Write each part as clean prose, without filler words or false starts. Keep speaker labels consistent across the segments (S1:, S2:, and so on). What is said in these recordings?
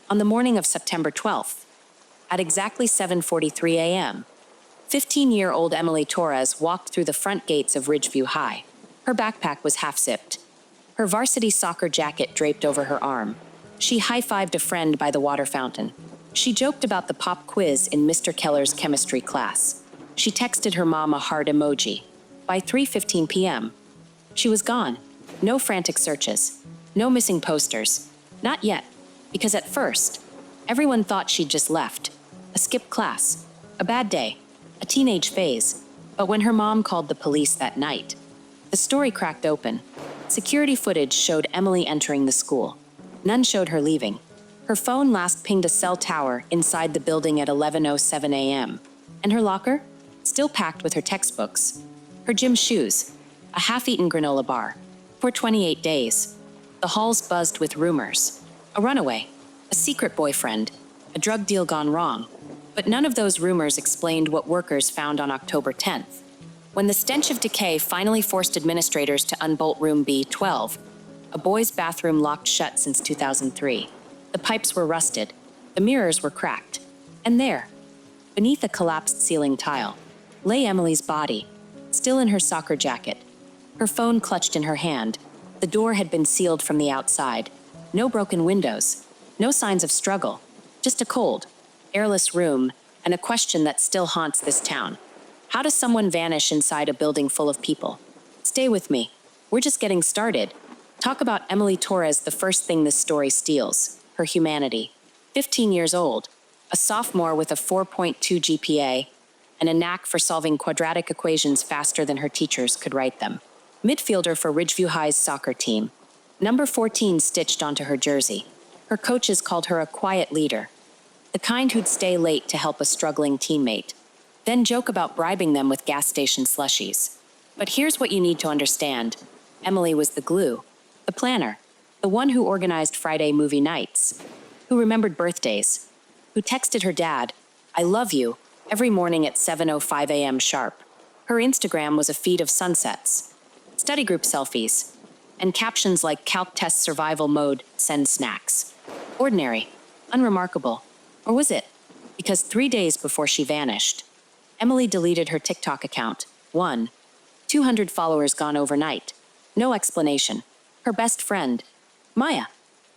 S1: On the morning of September 12th, at exactly 7:43 a.m., 15-year-old Emily Torres walked through the front gates of Ridgeview High. Her backpack was half-zipped, her varsity soccer jacket draped over her arm. She high-fived a friend by the water fountain. She joked about the pop quiz in Mr. Keller's chemistry class. She texted her mom a heart emoji. By 3:15 p.m., she was gone. No frantic searches. No missing posters. Not yet, because at first, everyone thought she'd just left. A skipped class. A bad day. A teenage phase. But when her mom called the police that night, the story cracked open. Security footage showed Emily entering the school. None showed her leaving. Her phone last pinged a cell tower inside the building at 11:07 a.m. And her locker? Still packed with her textbooks. Her gym shoes. A half-eaten granola bar. For 28 days. The halls buzzed with rumors. A runaway. A secret boyfriend. A drug deal gone wrong. But none of those rumors explained what workers found on October 10th. When the stench of decay finally forced administrators to unbolt room B12, a boys' bathroom locked shut since 2003. The pipes were rusted. The mirrors were cracked. And there, beneath a collapsed ceiling tile, lay Emily's body, still in her soccer jacket. Her phone clutched in her hand. The door had been sealed from the outside. No broken windows. No signs of struggle. Just a cold, airless room, and a question that still haunts this town. How does someone vanish inside a building full of people? Stay with me. We're just getting started. Talk about Emily Torres, the first thing this story steals, her humanity. 15 years old, a sophomore with a 4.2 GPA, and a knack for solving quadratic equations faster than her teachers could write them. Midfielder for Ridgeview High's soccer team. Number 14 stitched onto her jersey. Her coaches called her a quiet leader, the kind who'd stay late to help a struggling teammate, then joke about bribing them with gas station slushies. But here's what you need to understand. Emily was the glue, the planner, the one who organized Friday movie nights, who remembered birthdays, who texted her dad, "I love you," every morning at 7:05 a.m. sharp. Her Instagram was a feed of sunsets, study group selfies, and captions like "Calc test survival mode, send snacks." Ordinary, unremarkable. Or was it? Because 3 days before she vanished, Emily deleted her TikTok account. 200 followers gone overnight. No explanation. Her best friend, Maya,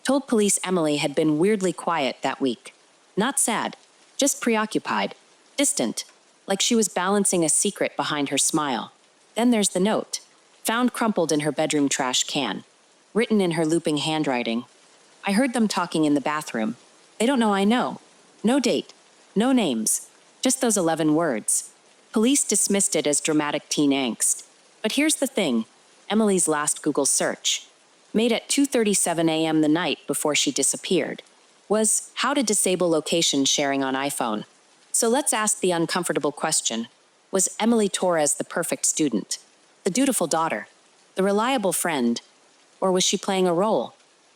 S1: told police Emily had been weirdly quiet that week. Not sad, just preoccupied, distant, like she was balancing a secret behind her smile. Then there's the note, found crumpled in her bedroom trash can, written in her looping handwriting. "I heard them talking in the bathroom. They don't know I know. No date, no names, just those 11 words." Police dismissed it as dramatic teen angst. But here's the thing, Emily's last Google search, made at 2:37 a.m. the night before she disappeared, was how to disable location sharing on iPhone. So let's ask the uncomfortable question. Was Emily Torres the perfect student, the dutiful daughter, the reliable friend, or was she playing a role?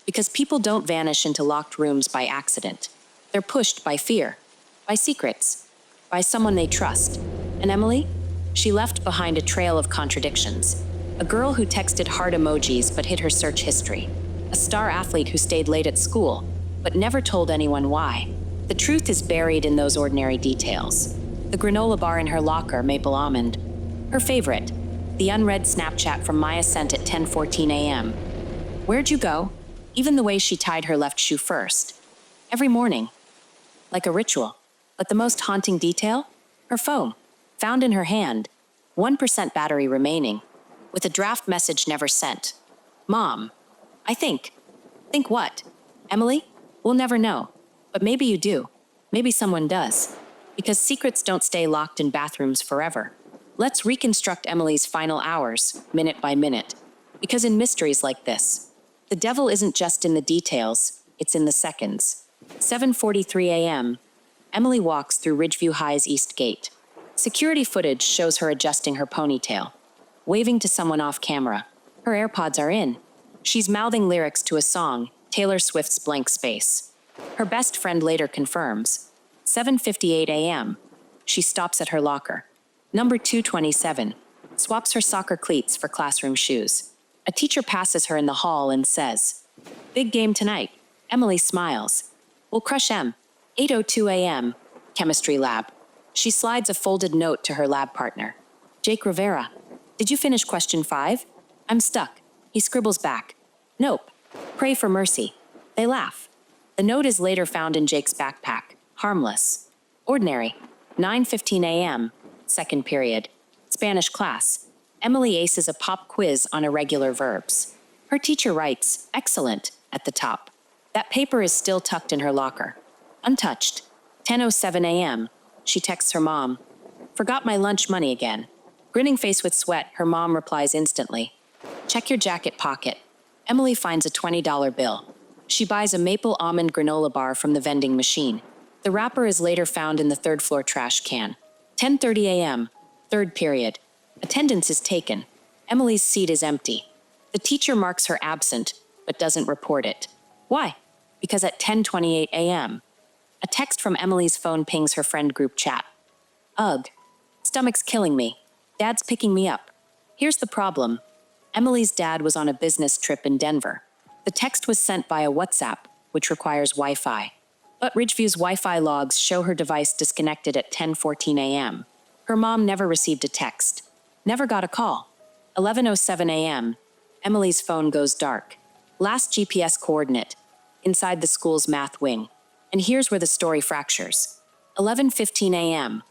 S1: Because people don't vanish into locked rooms by accident. They're pushed by fear, by secrets, by someone they trust. And Emily? She left behind a trail of contradictions. A girl who texted heart emojis but hid her search history. A star athlete who stayed late at school, but never told anyone why. The truth is buried in those ordinary details. The granola bar in her locker, maple almond. Her favorite, the unread Snapchat from Maya sent at 10:14 a.m. Where'd you go? Even the way she tied her left shoe first. Every morning. Like a ritual. But the most haunting detail? Her phone. Found in her hand. 1% battery remaining. With a draft message never sent. "Mom, I think." Think what? Emily? We'll never know. But maybe you do. Maybe someone does. Because secrets don't stay locked in bathrooms forever. Let's reconstruct Emily's final hours, minute by minute. Because in mysteries like this, the devil isn't just in the details, it's in the seconds. 7:43 a.m. Emily walks through Ridgeview High's East Gate. Security footage shows her adjusting her ponytail, waving to someone off camera. Her AirPods are in. She's mouthing lyrics to a song, Taylor Swift's Blank Space. Her best friend later confirms. 7:58 a.m. She stops at her locker. Number 227. Swaps her soccer cleats for classroom shoes. A teacher passes her in the hall and says, "Big game tonight." Emily smiles. We'll crush M. 8:02 a.m. Chemistry lab. She slides a folded note to her lab partner. Jake Rivera. Did you finish question 5? I'm stuck. He scribbles back. Nope. Pray for mercy. They laugh. The note is later found in Jake's backpack. Harmless. Ordinary. 9:15 a.m. Second period. Spanish class. Emily aces a pop quiz on irregular verbs. Her teacher writes, excellent, at the top. That paper is still tucked in her locker. Untouched. 10:07 a.m. She texts her mom. Forgot my lunch money again. Grinning face with sweat, her mom replies instantly. Check your jacket pocket. Emily finds a $20 bill. She buys a maple almond granola bar from the vending machine. The wrapper is later found in the third floor trash can. 10:30 a.m. Third period. Attendance is taken. Emily's seat is empty. The teacher marks her absent, but doesn't report it. Why? Because at 10:28 a.m., a text from Emily's phone pings her friend group chat. Ugh. Stomach's killing me. Dad's picking me up. Here's the problem. Emily's dad was on a business trip in Denver. The text was sent via WhatsApp, which requires Wi-Fi. But Ridgeview's Wi-Fi logs show her device disconnected at 10:14 a.m. Her mom never received a text. Never got a call. 11:07 a.m. Emily's phone goes dark. Last GPS coordinate. Inside the school's math wing. And here's where the story fractures. 11:15 a.m.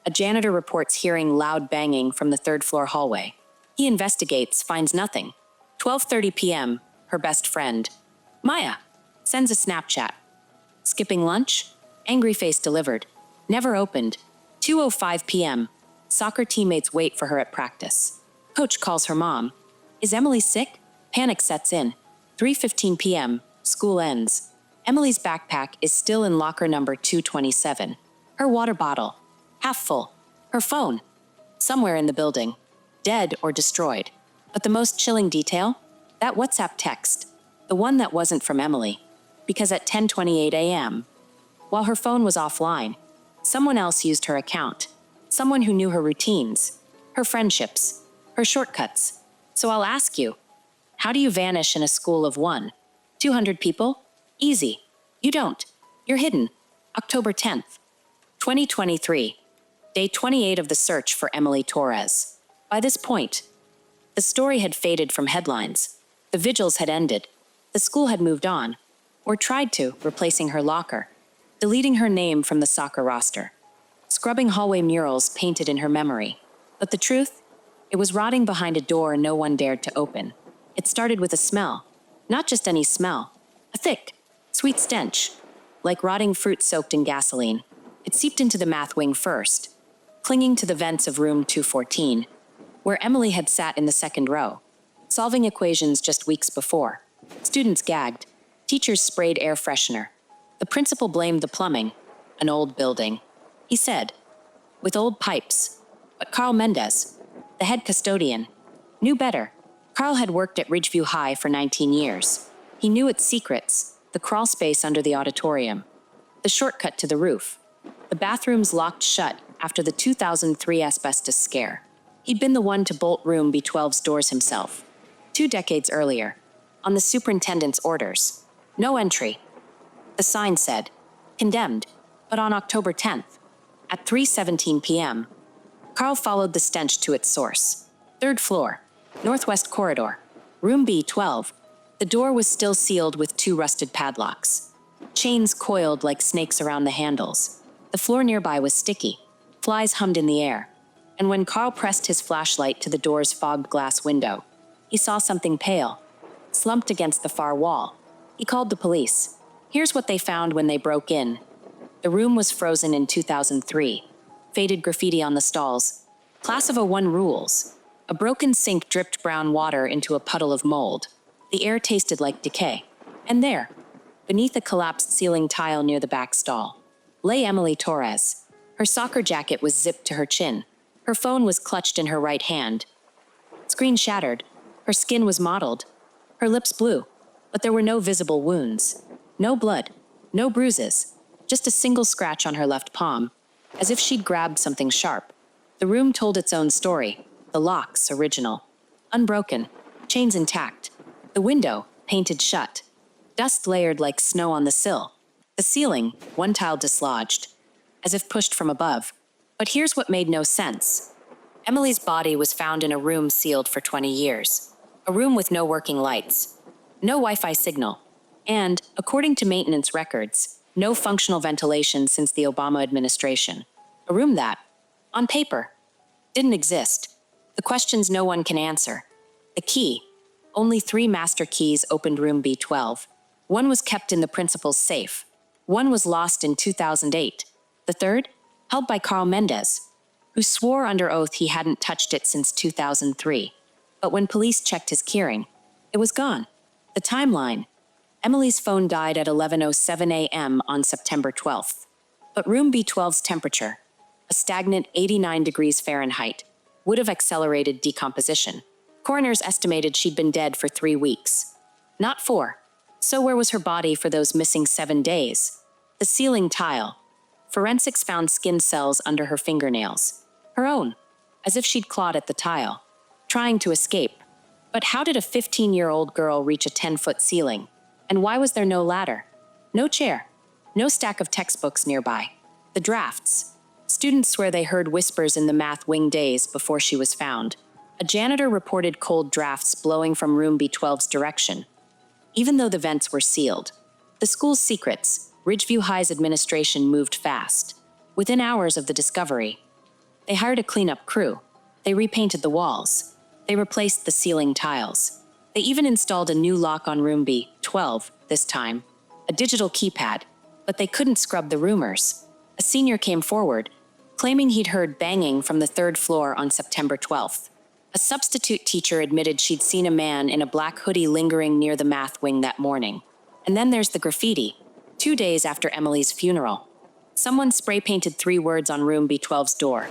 S1: A janitor reports hearing loud banging from the third floor hallway. He investigates, finds nothing. 12:30 p.m. Her best friend, Maya, sends a Snapchat. Skipping lunch? Angry face delivered. Never opened. 2:05 p.m. Soccer teammates wait for her at practice. Coach calls her mom. Is Emily sick? Panic sets in. 3:15 p.m. School ends. Emily's backpack is still in locker number 227. Her water bottle, half full. Her phone, somewhere in the building, dead or destroyed. But the most chilling detail? That WhatsApp text, the one that wasn't from Emily. Because at 10:28 a.m., while her phone was offline, someone else used her account. Someone who knew her routines, her friendships, her shortcuts. So I'll ask you, how do you vanish in a school of 200 people? Easy. You don't. You're hidden. October 10th, 2023. Day 28 of the search for Emily Torres. By this point, the story had faded from headlines. The vigils had ended. The school had moved on, or tried to, replacing her locker, deleting her name from the soccer roster, scrubbing hallway murals painted in her memory. But the truth? It was rotting behind a door no one dared to open. It started with a smell. Not just any smell. A thick, sweet stench, like rotting fruit soaked in gasoline. It seeped into the math wing first, clinging to the vents of room 214, where Emily had sat in the second row, solving equations just weeks before. Students gagged. Teachers sprayed air freshener. The principal blamed the plumbing, an old building. He said, with old pipes. But Carl Mendez, the head custodian, knew better. Carl had worked at Ridgeview High for 19 years. He knew its secrets, the crawl space under the auditorium, the shortcut to the roof, the bathrooms locked shut after the 2003 asbestos scare. He'd been the one to bolt room B12's doors himself, 2 decades earlier, on the superintendent's orders. No entry. The sign said, condemned, but on October 10th, at 3:17 p.m., Carl followed the stench to its source. Third floor, northwest corridor, room B12. The door was still sealed with 2 rusted padlocks. Chains coiled like snakes around the handles. The floor nearby was sticky. Flies hummed in the air. And when Carl pressed his flashlight to the door's fogged glass window, he saw something pale, slumped against the far wall. He called the police. Here's what they found when they broke in. The room was frozen in 2003. Faded graffiti on the stalls. Class of '01 rules. A broken sink dripped brown water into a puddle of mold. The air tasted like decay. And there, beneath a collapsed ceiling tile near the back stall, lay Emily Torres. Her soccer jacket was zipped to her chin. Her phone was clutched in her right hand. Screen shattered. Her skin was mottled. Her lips blue. But there were no visible wounds. No blood. No bruises. Just a single scratch on her left palm, as if she'd grabbed something sharp. The room told its own story. The locks original. Unbroken. Chains intact. The window painted shut. Dust layered like snow on the sill. The ceiling, one tile dislodged, as if pushed from above. But here's what made no sense. Emily's body was found in a room sealed for 20 years. A room with no working lights, no Wi-Fi signal, and, according to maintenance records, no functional ventilation since the Obama administration. A room that, on paper, didn't exist. The questions no one can answer. The key. Only 3 master keys opened room B12. One was kept in the principal's safe. One was lost in 2008. The third, held by Carl Mendez, who swore under oath he hadn't touched it since 2003. But when police checked his keyring, it was gone. The timeline. Emily's phone died at 11:07 a.m. on September 12th. But room B12's temperature, a stagnant 89 degrees Fahrenheit, would have accelerated decomposition. Coroners estimated she'd been dead for 3 weeks. Not 4. So where was her body for those missing 7 days? The ceiling tile. Forensics found skin cells under her fingernails. Her own, as if she'd clawed at the tile, trying to escape. But how did a 15-year-old girl reach a 10-foot ceiling? And why was there no ladder? No chair. No stack of textbooks nearby. The drafts. Students swear they heard whispers in the math wing days before she was found. A janitor reported cold drafts blowing from room B12's direction, even though the vents were sealed. The school's secrets, Ridgeview High's administration moved fast. Within hours of the discovery, they hired a cleanup crew. They repainted the walls. They replaced the ceiling tiles. They even installed a new lock on room B12 this time, a digital keypad, but they couldn't scrub the rumors. A senior came forward, claiming he'd heard banging from the 3rd floor on September 12th. A substitute teacher admitted she'd seen a man in a black hoodie lingering near the math wing that morning. And then there's the graffiti. 2 days after Emily's funeral, someone spray-painted 3 words on room B12's door.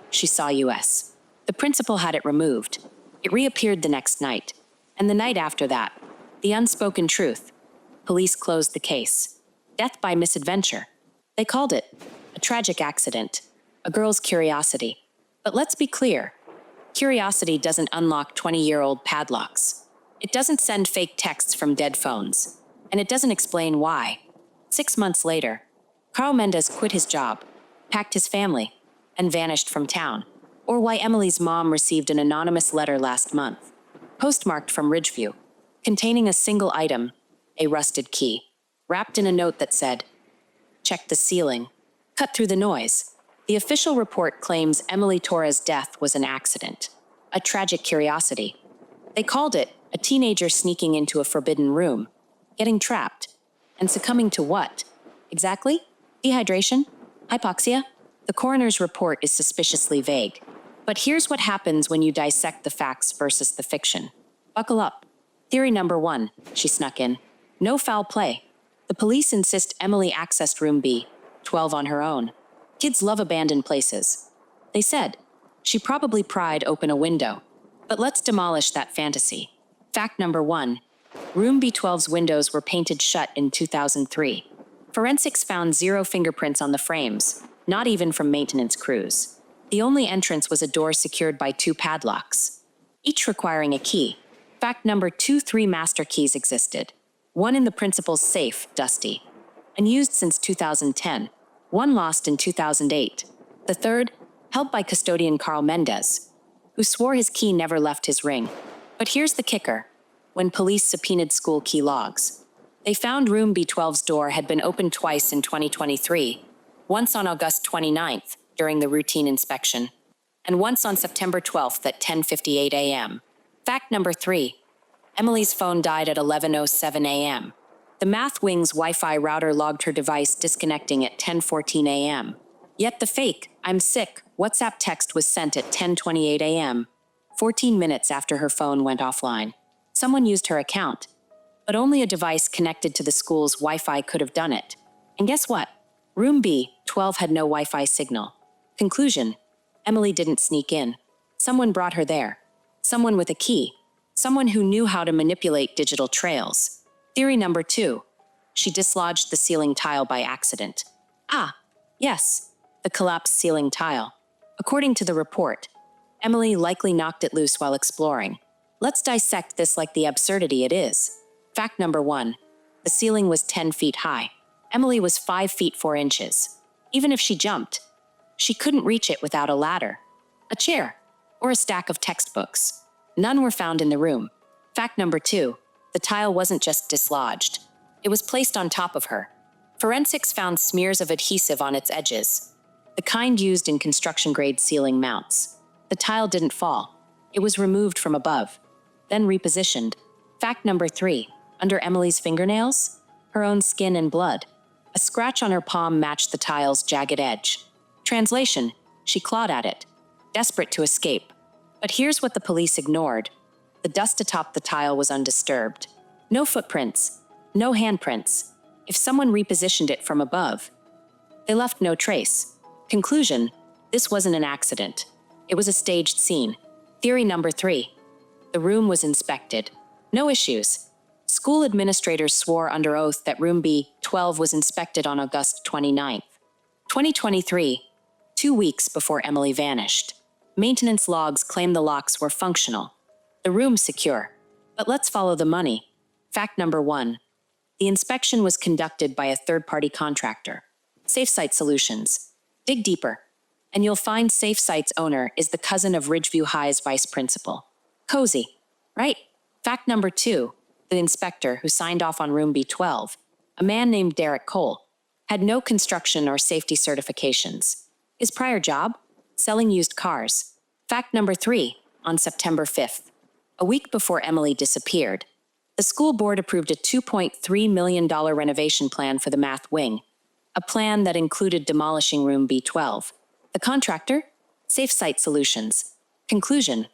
S1: She saw US. The principal had it removed. It reappeared the next night. And the night after that, the unspoken truth. Police closed the case. Death by misadventure. They called it a tragic accident, a girl's curiosity. But let's be clear. Curiosity doesn't unlock 20-year-old padlocks. It doesn't send fake texts from dead phones. And it doesn't explain why. 6 months later, Carl Mendez quit his job, packed his family, and vanished from town. Or why Emily's mom received an anonymous letter last month, postmarked from Ridgeview, containing a single item, a rusted key, wrapped in a note that said, "Check the ceiling. Cut through the noise." The official report claims Emily Torres' death was an accident, a tragic curiosity. They called it a teenager sneaking into a forbidden room, getting trapped, and succumbing to what? Exactly? Dehydration? Hypoxia? The coroner's report is suspiciously vague. But here's what happens when you dissect the facts versus the fiction. Buckle up. Theory number 1, she snuck in. No foul play. The police insist Emily accessed room B12 on her own. Kids love abandoned places. They said, she probably pried open a window. But let's demolish that fantasy. Fact number 1, room B12's windows were painted shut in 2003. Forensics found 0 fingerprints on the frames, not even from maintenance crews. The only entrance was a door secured by 2 padlocks, each requiring a key. Fact number 2, 3 master keys existed. One in the principal's safe, dusty, unused since 2010. One lost in 2008. The third, held by custodian Carl Mendez, who swore his key never left his ring. But here's the kicker. When police subpoenaed school key logs, they found room B12's door had been opened twice in 2023, once on August 29th, during the routine inspection, and once on September 12th at 10:58 a.m. Fact number 3, Emily's phone died at 11:07 a.m. The math wing's Wi-Fi router logged her device disconnecting at 10:14 a.m. Yet the fake, "I'm sick" WhatsApp text was sent at 10:28 a.m., 14 minutes after her phone went offline. Someone used her account, but only a device connected to the school's Wi-Fi could have done it. And guess what? Room B12 had no Wi-Fi signal. Conclusion, Emily didn't sneak in. Someone brought her there. Someone with a key. Someone who knew how to manipulate digital trails. Theory number 2, she dislodged the ceiling tile by accident. Ah, yes, the collapsed ceiling tile. According to the report, Emily likely knocked it loose while exploring. Let's dissect this like the absurdity it is. Fact number 1, the ceiling was 10 feet high. Emily was 5 feet 4 inches. Even if she jumped, she couldn't reach it without a ladder, a chair, or a stack of textbooks. None were found in the room. Fact number 2, the tile wasn't just dislodged. It was placed on top of her. Forensics found smears of adhesive on its edges, the kind used in construction-grade ceiling mounts. The tile didn't fall. It was removed from above, then repositioned. Fact number 3, under Emily's fingernails, her own skin and blood. A scratch on her palm matched the tile's jagged edge. Translation, she clawed at it, desperate to escape. But here's what the police ignored. The dust atop the tile was undisturbed. No footprints, no handprints. If someone repositioned it from above, they left no trace. Conclusion, this wasn't an accident. It was a staged scene. Theory number 3, the room was inspected. No issues. School administrators swore under oath that room B12 was inspected on August 29, 2023, 2 weeks before Emily vanished. Maintenance logs claim the locks were functional. The room secure. But let's follow the money. Fact number 1, the inspection was conducted by a third-party contractor, SafeSite Solutions. Dig deeper, and you'll find SafeSite's owner is the cousin of Ridgeview High's vice principal. Cozy, right? Fact number 2, the inspector who signed off on room B12, a man named Derek Cole, had no construction or safety certifications. His prior job? Selling used cars. Fact number 3, on September 5th, a week before Emily disappeared, the school board approved a $2.3 million renovation plan for the math wing, a plan that included demolishing room B12. The contractor? SafeSite Solutions. Conclusion,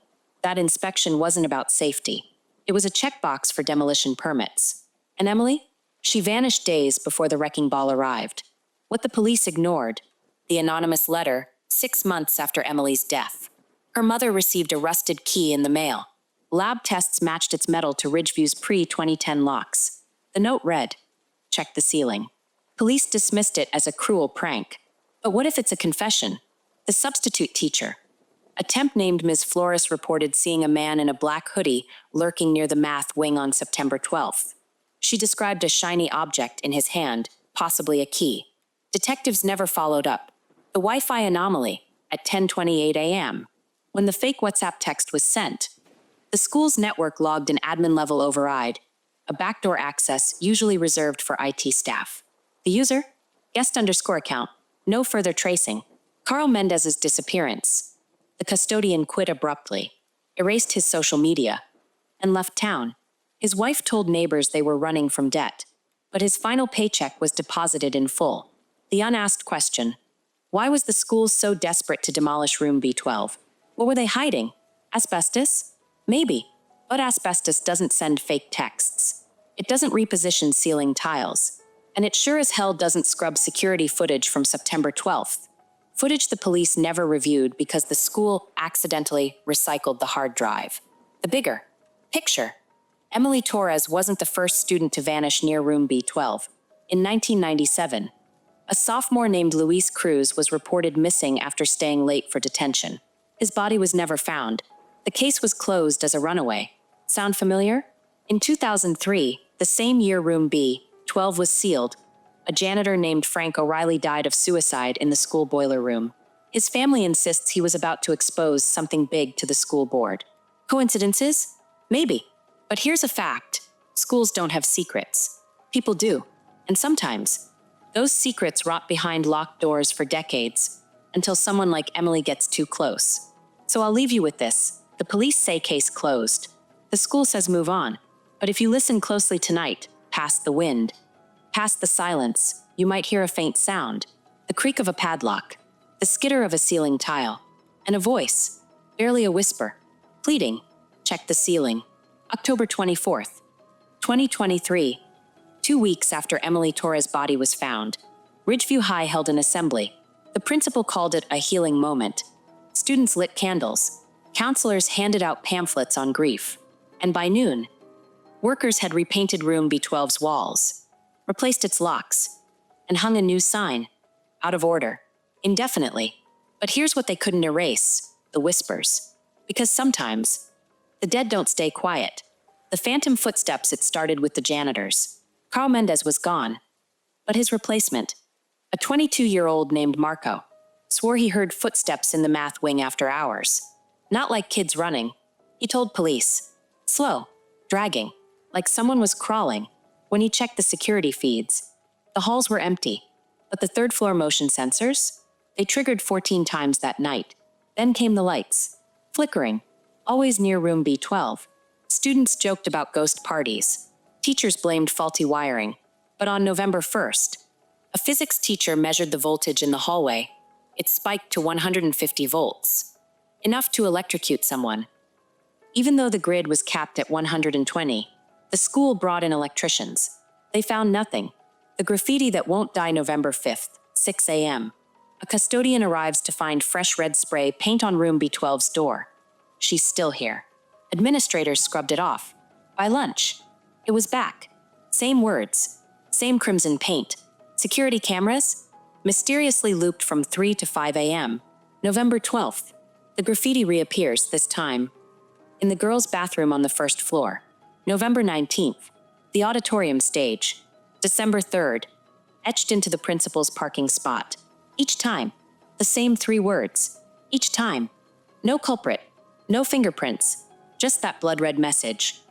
S1: that inspection wasn't about safety. It was a checkbox for demolition permits. And Emily? She vanished days before the wrecking ball arrived. What the police ignored, the anonymous letter 6 months after Emily's death. Her mother received a rusted key in the mail. Lab tests matched its metal to Ridgeview's pre-2010 locks. The note read, "Check the ceiling." Police dismissed it as a cruel prank. But what if it's a confession? The substitute teacher. A temp named Ms. Flores reported seeing a man in a black hoodie lurking near the math wing on September 12th. She described a shiny object in his hand, possibly a key. Detectives never followed up. The Wi-Fi anomaly at 10:28 a.m. When the fake WhatsApp text was sent, the school's network logged an admin-level override, a backdoor access usually reserved for IT staff. The user? Guest_account. No further tracing. Carl Mendez's disappearance. The custodian quit abruptly, erased his social media, and left town. His wife told neighbors they were running from debt, but his final paycheck was deposited in full. The unasked question, why was the school so desperate to demolish room B12? What were they hiding? Asbestos? Maybe, but asbestos doesn't send fake texts. It doesn't reposition ceiling tiles. And it sure as hell doesn't scrub security footage from September 12th. Footage the police never reviewed because the school accidentally recycled the hard drive. The bigger picture. Emily Torres wasn't the first student to vanish near room B12. In 1997, a sophomore named Luis Cruz was reported missing after staying late for detention. His body was never found. The case was closed as a runaway. Sound familiar? In 2003, the same year room B12 was sealed, a janitor named Frank O'Reilly died of suicide in the school boiler room. His family insists he was about to expose something big to the school board. Coincidences? Maybe. But here's a fact. Schools don't have secrets. People do. And sometimes, those secrets rot behind locked doors for decades, until someone like Emily gets too close. So I'll leave you with this. The police say case closed. The school says move on. But if you listen closely tonight, past the wind, past the silence, you might hear a faint sound, the creak of a padlock, the skitter of a ceiling tile, and a voice, barely a whisper, pleading, check the ceiling. October 24th, 2023, 2 weeks after Emily Torres' body was found, Ridgeview High held an assembly. The principal called it a healing moment. Students lit candles, counselors handed out pamphlets on grief, and by noon, workers had repainted room B12's walls, replaced its locks, and hung a new sign, out of order, indefinitely. But here's what they couldn't erase, the whispers. Because sometimes, the dead don't stay quiet. The phantom footsteps it started with the janitors. Carl Mendez was gone. But his replacement, a 22-year-old named Marco, swore he heard footsteps in the math wing after hours. Not like kids running. He told police. Slow, dragging, like someone was crawling. When he checked the security feeds, the halls were empty, but the third-floor motion sensors, they triggered 14 times that night. Then came the lights, flickering, always near room B12. Students joked about ghost parties. Teachers blamed faulty wiring. But on November 1st, a physics teacher measured the voltage in the hallway. It spiked to 150 volts, enough to electrocute someone. Even though the grid was capped at 120, the school brought in electricians. They found nothing. The graffiti that won't die November 5th, 6 a.m. A custodian arrives to find fresh red spray paint on room B12's door. She's still here. Administrators scrubbed it off. By lunch, it was back. Same words, same crimson paint. Security cameras, mysteriously looped from 3 to 5 a.m. November 12th, the graffiti reappears, this time in the girls' bathroom on the first floor. November 19th, the auditorium stage. December 3rd, etched into the principal's parking spot. Each time, the same 3 words. Each time, no culprit, no fingerprints, just that blood-red message.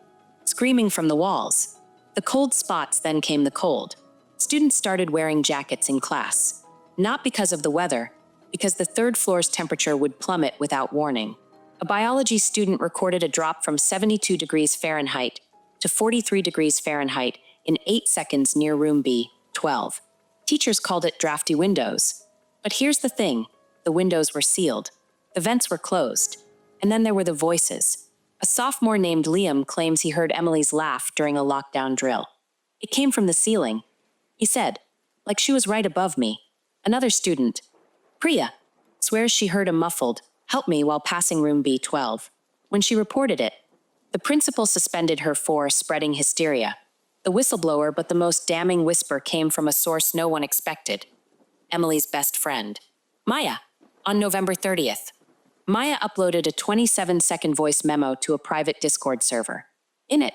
S1: Screaming from the walls. The cold spots, then came the cold. Students started wearing jackets in class. Not because of the weather, because the third floor's temperature would plummet without warning. A biology student recorded a drop from 72 degrees Fahrenheit to 43 degrees Fahrenheit in 8 seconds near room B12. Teachers called it drafty windows. But here's the thing, the windows were sealed. The vents were closed. And then there were the voices. A sophomore named Liam claims he heard Emily's laugh during a lockdown drill. It came from the ceiling. He said, like she was right above me. Another student, Priya, swears she heard a muffled, "Help me," while passing room B12. When she reported it, the principal suspended her for spreading hysteria. The whistleblower, but the most damning whisper came from a source no one expected. Emily's best friend, Maya, on November 30th. Maya uploaded a 27-second voice memo to a private Discord server. In it,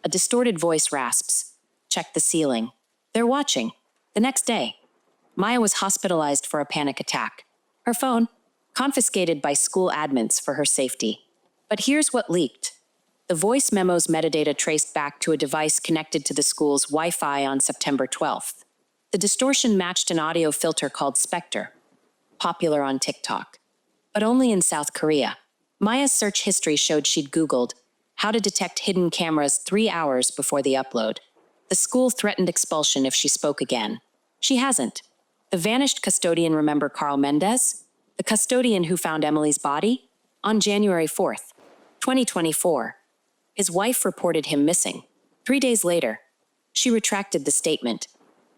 S1: a distorted voice rasps, "Check the ceiling. They're watching." The next day, Maya was hospitalized for a panic attack. Her phone, confiscated by school admins for her safety. But here's what leaked. The voice memo's metadata traced back to a device connected to the school's Wi-Fi on September 12th. The distortion matched an audio filter called Spectre, popular on TikTok, but only in South Korea. Maya's search history showed she'd Googled how to detect hidden cameras 3 hours before the upload. The school threatened expulsion if she spoke again. She hasn't. The vanished custodian, remember Carl Mendez? The custodian who found Emily's body? On January 4th, 2024, his wife reported him missing. 3 days later, she retracted the statement,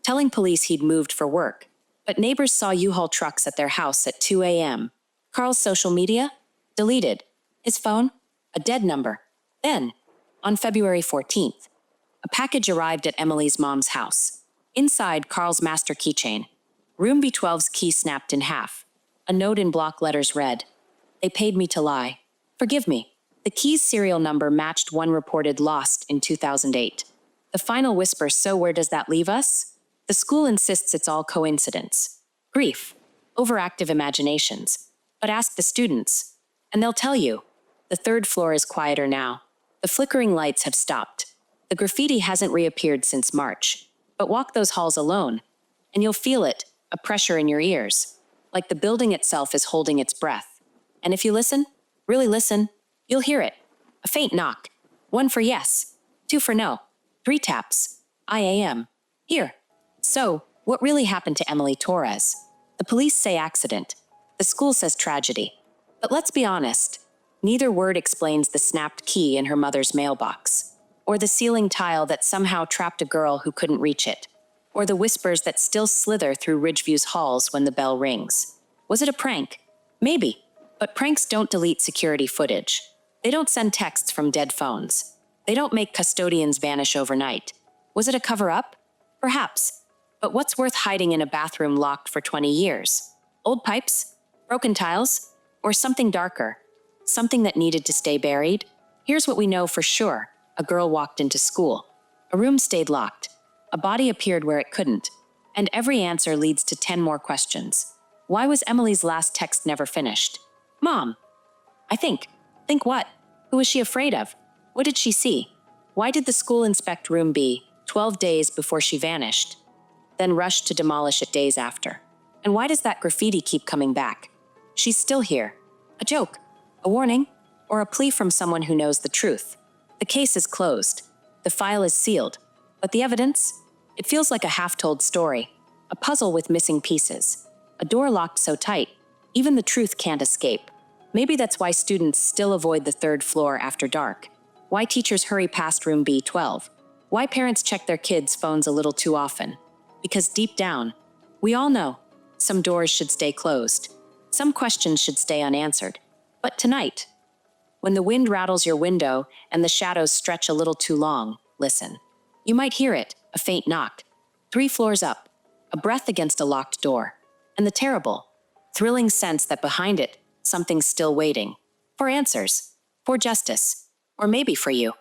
S1: telling police he'd moved for work. But neighbors saw U-Haul trucks at their house at 2 a.m. Carl's social media? Deleted. His phone? A dead number. Then, on February 14th, a package arrived at Emily's mom's house. Inside, Carl's master keychain. Room B12's key snapped in half. A note in block letters read, "They paid me to lie. Forgive me." The key's serial number matched one reported lost in 2008. The final whisper, "So where does that leave us?" The school insists it's all coincidence. Grief. Overactive imaginations. But ask the students, and they'll tell you. The third floor is quieter now. The flickering lights have stopped. The graffiti hasn't reappeared since March. But walk those halls alone, and you'll feel it, a pressure in your ears, like the building itself is holding its breath. And if you listen, really listen, you'll hear it. A faint knock. 1 for yes, 2 for no, 3 taps. IAM. Here. So, what really happened to Emily Torres? The police say accident. The school says tragedy. But let's be honest, neither word explains the snapped key in her mother's mailbox, or the ceiling tile that somehow trapped a girl who couldn't reach it, or the whispers that still slither through Ridgeview's halls when the bell rings. Was it a prank? Maybe, but pranks don't delete security footage. They don't send texts from dead phones. They don't make custodians vanish overnight. Was it a cover-up? Perhaps. But what's worth hiding in a bathroom locked for 20 years? Old pipes? Broken tiles? Or something darker? Something that needed to stay buried? Here's what we know for sure. A girl walked into school. A room stayed locked. A body appeared where it couldn't. And every answer leads to 10 more questions. Why was Emily's last text never finished? Mom, I think. Think what? Who was she afraid of? What did she see? Why did the school inspect room B 12 days before she vanished, then rushed to demolish it days after? And why does that graffiti keep coming back? She's still here. A joke? A warning? Or a plea from someone who knows the truth? The case is closed. The file is sealed. But the evidence? It feels like a half-told story. A puzzle with missing pieces. A door locked so tight, even the truth can't escape. Maybe that's why students still avoid the third floor after dark. Why teachers hurry past room B12. Why parents check their kids' phones a little too often. Because deep down, we all know some doors should stay closed. Some questions should stay unanswered. But tonight, when the wind rattles your window and the shadows stretch a little too long, listen. You might hear it, a faint knock. 3 floors up, a breath against a locked door. And the terrible, thrilling sense that behind it, something's still waiting. For answers, for justice, or maybe for you.